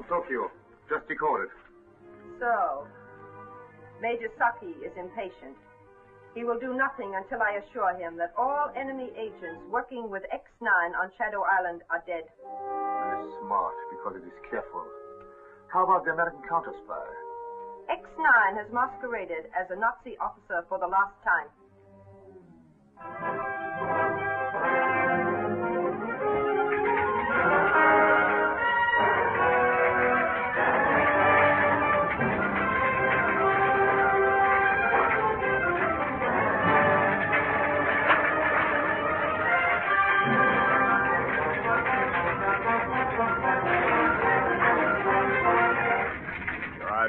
Tokyo. Just decoded. So, Major Saki is impatient. He will do nothing until I assure him that all enemy agents working with X-9 on Shadow Island are dead. It is smart because it is careful. How about the American counter-spy? X-9 has masqueraded as a Nazi officer for the last time.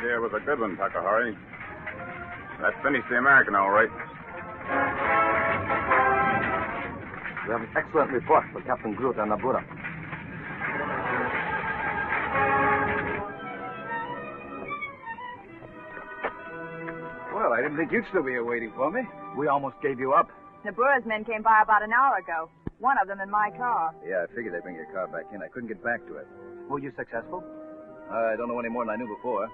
It was a good one, Takahari. That finished the American, all right. We have an excellent report for Captain Groot and Nabura. Well, I didn't think you'd still be here waiting for me. We almost gave you up. Nabura's men came by about an hour ago. One of them in my car. Yeah, I figured they'd bring your car back in. I couldn't get back to it. Were you successful? I don't know any more than I knew before.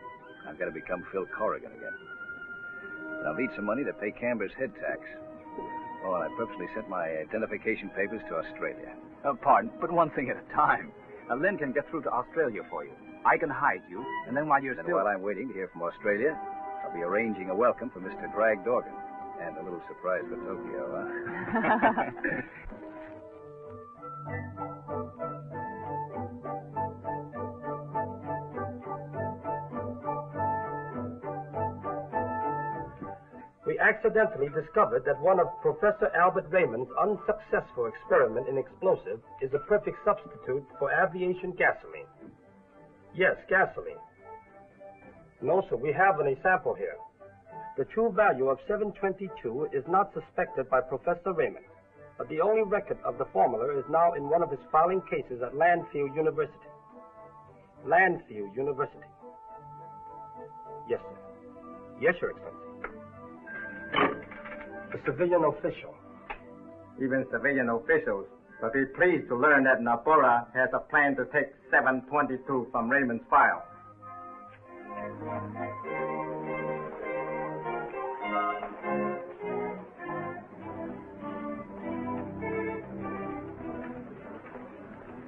I've got to become Phil Corrigan again. And I'll need some money to pay Camber's head tax. Oh, and I purposely sent my identification papers to Australia. Pardon, but one thing at a time. Lynn can get through to Australia for you. I can hide you, and then while you're And still... while I'm waiting to hear from Australia, I'll be arranging a welcome for Mr. Drag Dorgan. And a little surprise for Tokyo, huh? We accidentally discovered that one of Professor Albert Raymond's unsuccessful experiment in explosive is a perfect substitute for aviation gasoline. Yes, gasoline. No, sir, we have an example here. The true value of 722 is not suspected by Professor Raymond, but the only record of the formula is now in one of his filing cases at Landfield University. Landfield University. Yes, sir. Yes, Your Excellency. The civilian official. Even civilian officials will be pleased to learn that Nabura has a plan to take 722 from Raymond's file.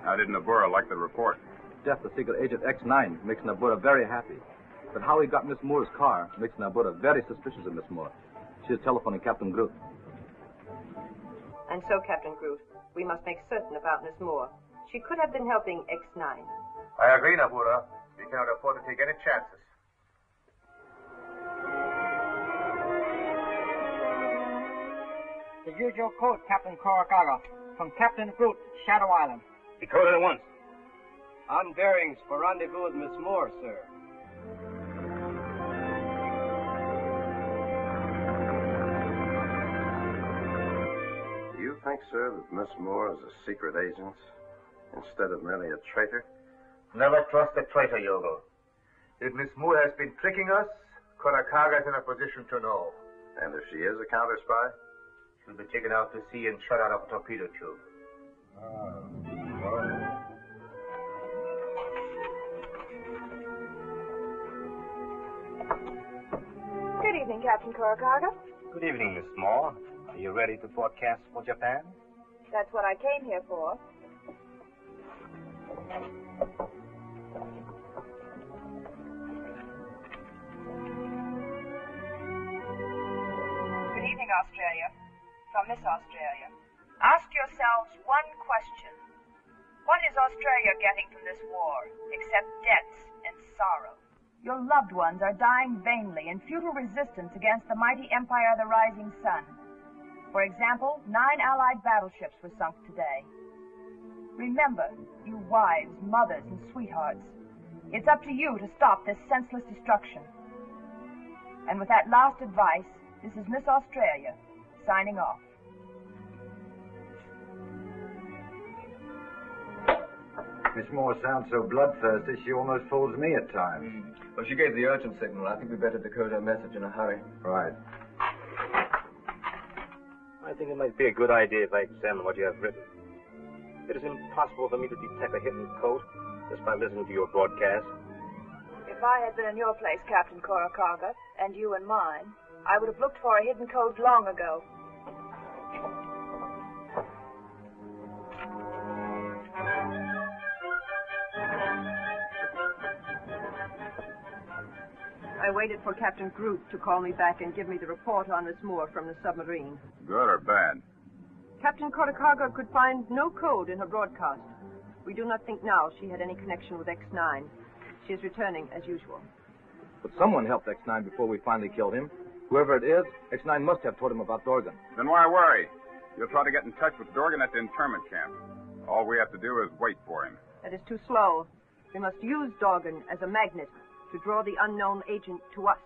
How did Nabura like the report? Death of secret agent X-9 makes Nabura very happy. But how he got Miss Moore's car makes Nabura very suspicious of Miss Moore. She's telephoning Captain Groot. And so, Captain Groot, we must make certain about Miss Moore. She could have been helping X-9. I agree, Nabura. We cannot afford to take any chances. The usual code, Captain Korakaga. From Captain Groot, Shadow Island. Decode it at once. On bearings for rendezvous with Miss Moore, sir. Do you think, sir, that Miss Moore is a secret agent instead of merely a traitor? Never trust a traitor, Yogo. If Miss Moore has been tricking us, Korakaga is in a position to know. And if she is a counter-spy? She'll be taken out to sea and shot out of a torpedo tube. Good evening, Captain Korakaga. Good evening, Miss Moore. Are you ready to broadcast for Japan? That's what I came here for. Good evening, Australia. From Miss Australia. Ask yourselves one question. What is Australia getting from this war, except debts and sorrow? Your loved ones are dying vainly in futile resistance against the mighty empire of the rising sun. For example, 9 Allied battleships were sunk today. Remember, you wives, mothers, and sweethearts, it's up to you to stop this senseless destruction. And with that last advice, this is Miss Australia, signing off. Miss Moore sounds so bloodthirsty, she almost fools me at times. Well, she gave the urgent signal. I think we better decode her message in a hurry. Right. I think it might be a good idea if I examine what you have written. It is impossible for me to detect a hidden code just by listening to your broadcast. If I had been in your place, Captain Korakaga, and you in mine, I would have looked for a hidden code long ago. I waited for Captain Groot to call me back and give me the report on Miss Moore from the submarine. Good or bad? Captain Korakaga could find no code in her broadcast. We do not think now she had any connection with X-9. She is returning as usual. But someone helped X-9 before we finally killed him. Whoever it is, X-9 must have told him about Dorgan. Then why worry? You'll try to get in touch with Dorgan at the internment camp. All we have to do is wait for him. That is too slow. We must use Dorgan as a magnet to draw the unknown agent to us.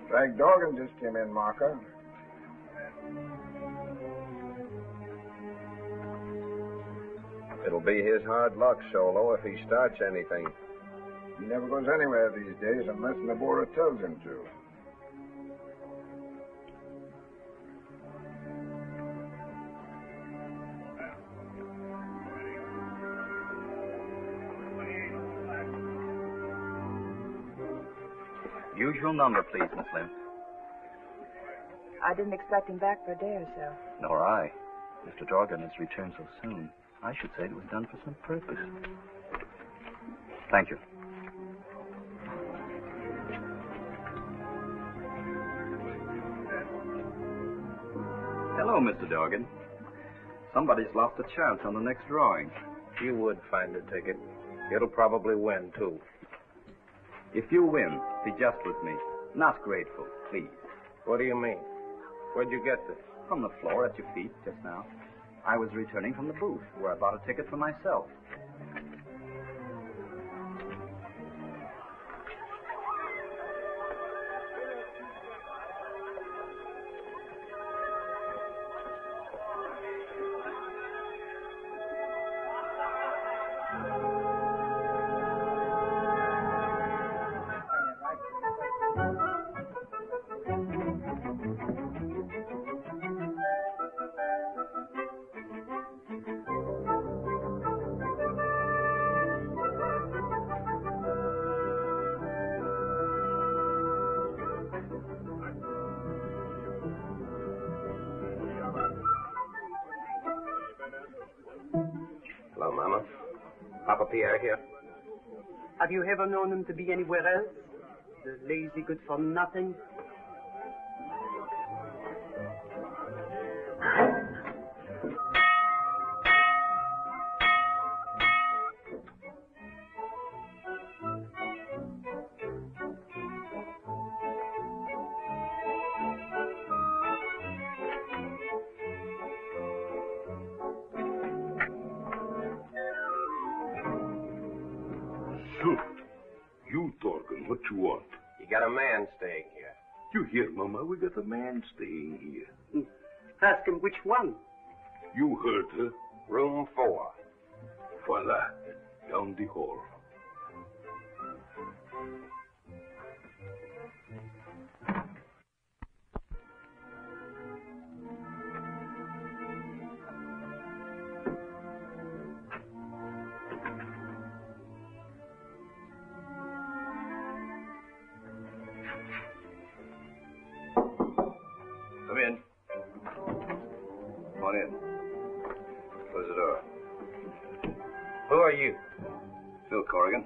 Frank Dorgan just came in, Marker. It'll be his hard luck, Solo, if he starts anything. He never goes anywhere these days unless Nabora tells him to. Usual number, please, Miss Lynn. I didn't expect him back for a day or so. Nor I. Mr. Dorgan has returned so soon. I should say it was done for some purpose. Thank you. Hello, Mr. Dorgan. Somebody's lost a chance on the next drawing. You would find a ticket. It'll probably win, too. If you win, be just with me. Not grateful, please. What do you mean? Where'd you get this? From the floor at your feet just now. I was returning from the booth where I bought a ticket for myself. Hello, Mama. Papa Pierre here. Have you ever known him to be anywhere else? The lazy good-for-nothing? You, Dorgan, what you want? You got a man staying here. You hear, Mama? We got a man staying here. Ask him which one. You heard her. Room 4. Voila. Down the hall. Come in. Come on in. Close the door. Who are you? Phil Corrigan.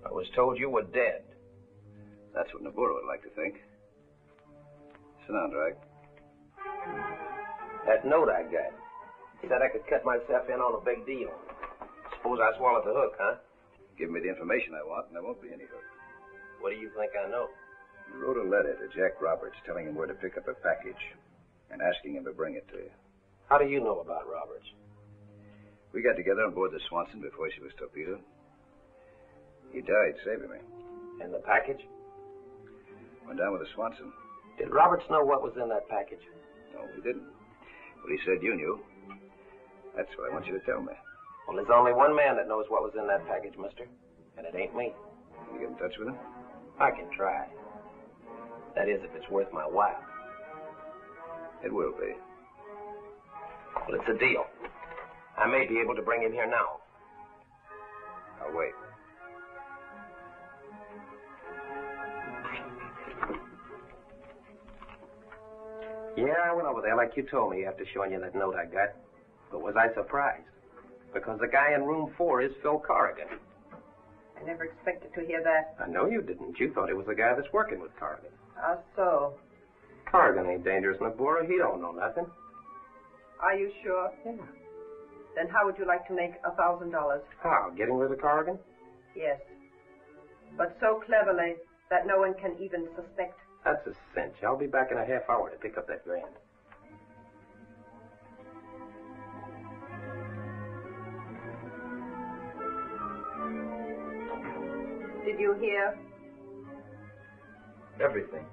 I was told you were dead. That's what Nabora would like to think. Sit down, Drag. That note I got. Said I could cut myself in on a big deal. Suppose I swallowed the hook, huh? Give me the information I want, and there won't be any hook. What do you think I know? You wrote a letter to Jack Roberts telling him where to pick up a package and asking him to bring it to you. How do you know about Roberts? We got together on board the Swanson before she was torpedoed. He died saving me. And the package? Went down with the Swanson. Did Roberts know what was in that package? No, he didn't. But he said you knew. That's what I want you to tell me. Well, there's only one man that knows what was in that package, mister. And it ain't me. Can you get in touch with him? I can try. That is, if it's worth my while. It will be. Well, it's a deal. I may be able to bring him here now. I'll wait. Yeah, I went over there like you told me after showing you that note I got. But was I surprised? Because the guy in room 4 is Phil Corrigan. I never expected to hear that. I know you didn't. You thought it was the guy that's working with Corrigan. How so? Corrigan ain't dangerous, Nabora. He don't know nothing. Are you sure? Yeah. Then how would you like to make $1,000? How? Getting rid of Corrigan? Yes. But so cleverly that no one can even suspect. That's a cinch. I'll be back in a half hour to pick up that grand. Did you hear? Everything.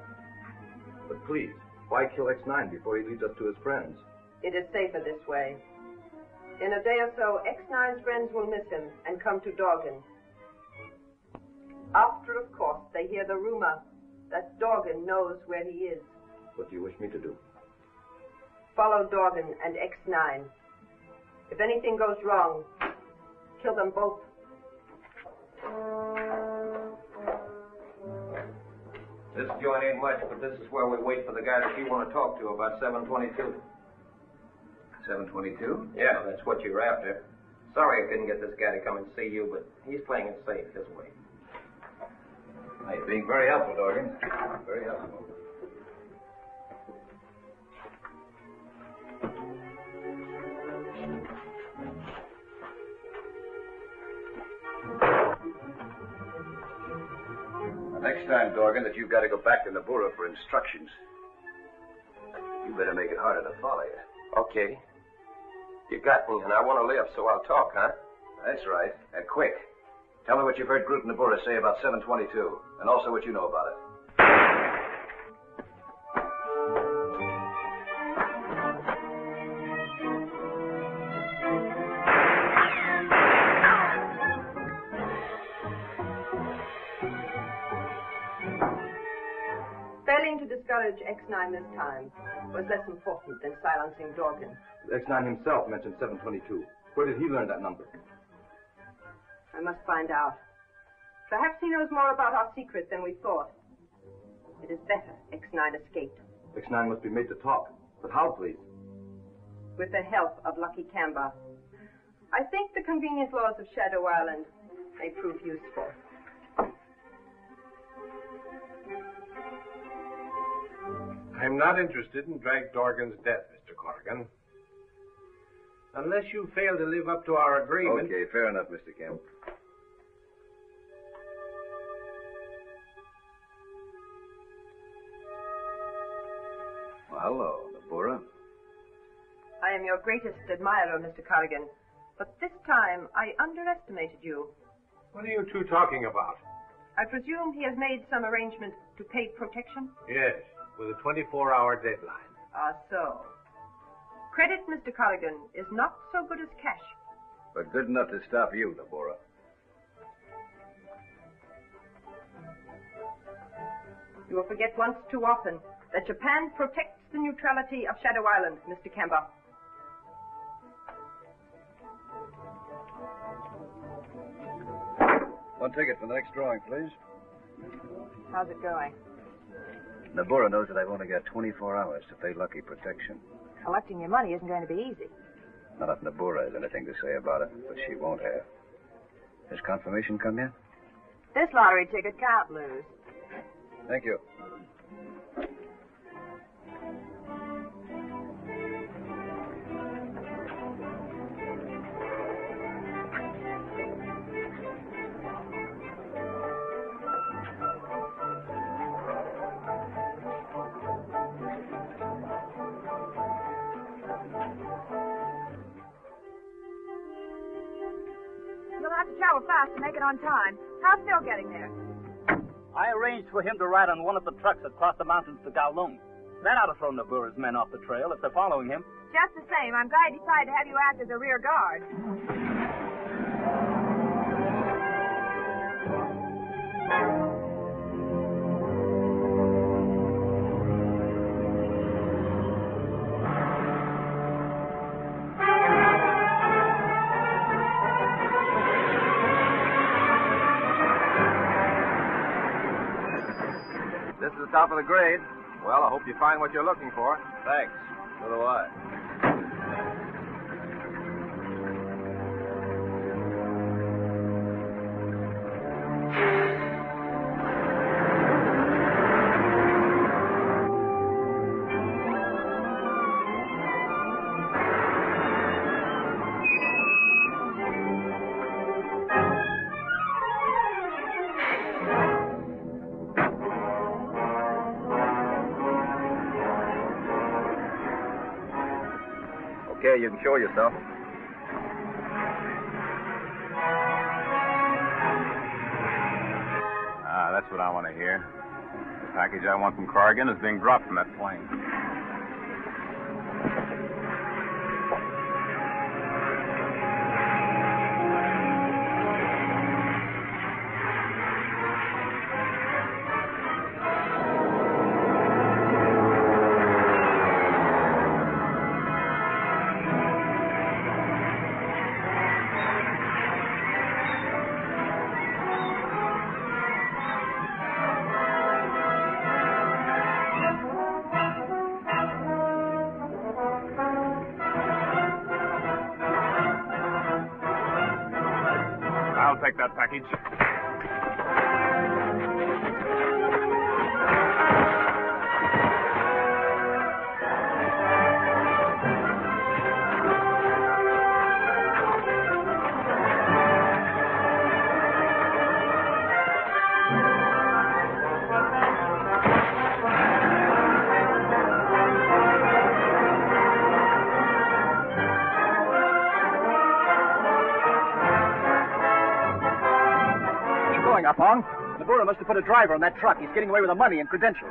But please, why kill X-9 before he leads us to his friends? It is safer this way. In a day or so, X-9's friends will miss him and come to Dorgan. After, of course, they hear the rumor that Dorgan knows where he is. What do you wish me to do? Follow Dorgan and X-9. If anything goes wrong, kill them both. This joint ain't much, but this is where we wait for the guy that you want to talk to about 722. 722? Yeah, that's what you're after. Sorry I couldn't get this guy to come and see you, but he's playing it safe his way. You're being very helpful, Dorgan. Very helpful. Next time, Dorgan, that you've got to go back to Nabora for instructions, you better make it harder to follow you. Okay. You got me, and I want to live, so I'll talk, huh? That's right. And quick. Tell me what you've heard Groot and Nabora say about 722, and also what you know about it. Failing to discourage X-9 this time was less important than silencing Dorgan. X-9 himself mentioned 722. Where did he learn that number? I must find out. Perhaps he knows more about our secret than we thought. It is better X-9 escaped. X-9 must be made to talk. But how, please? With the help of Lucky Camber. I think the convenient laws of Shadow Island may prove useful. I'm not interested in Drag Dorgan's death, Mr. Corrigan. Unless you fail to live up to our agreement... Okay, fair enough, Mr. Kemp. Well, hello, Nabora. I am your greatest admirer, Mr. Corrigan. But this time, I underestimated you. What are you two talking about? I presume he has made some arrangement to pay protection? Yes, with a 24-hour deadline. Ah, so. Credit, Mr. Corrigan, is not so good as cash. But good enough to stop you, Nabora. You will forget once too often that Japan protects the neutrality of Shadow Island, Mr. Camber. One ticket for the next drawing, please. How's it going? Nabora knows that I've only got 24 hours to pay Lucky protection. Collecting your money isn't going to be easy. Not if Nabora has anything to say about it, but she won't have. Has confirmation come yet? This lottery ticket can't lose. Thank you. You'll have to travel fast to make it on time. How's Phil getting there? I arranged for him to ride on one of the trucks that crossed the mountains to Kowloon. That ought to throw Nabura's men off the trail if they're following him. Just the same, I'm glad he decided to have you act as a rear guard. This is the top of the grade. Well, I hope you find what you're looking for. Thanks. So do I. Okay, you can show yourself. Ah, that's what I want to hear. The package I want from Corrigan is being dropped from that plane. I'll take that package. Apong? Nabura must have put a driver on that truck. He's getting away with the money and credentials.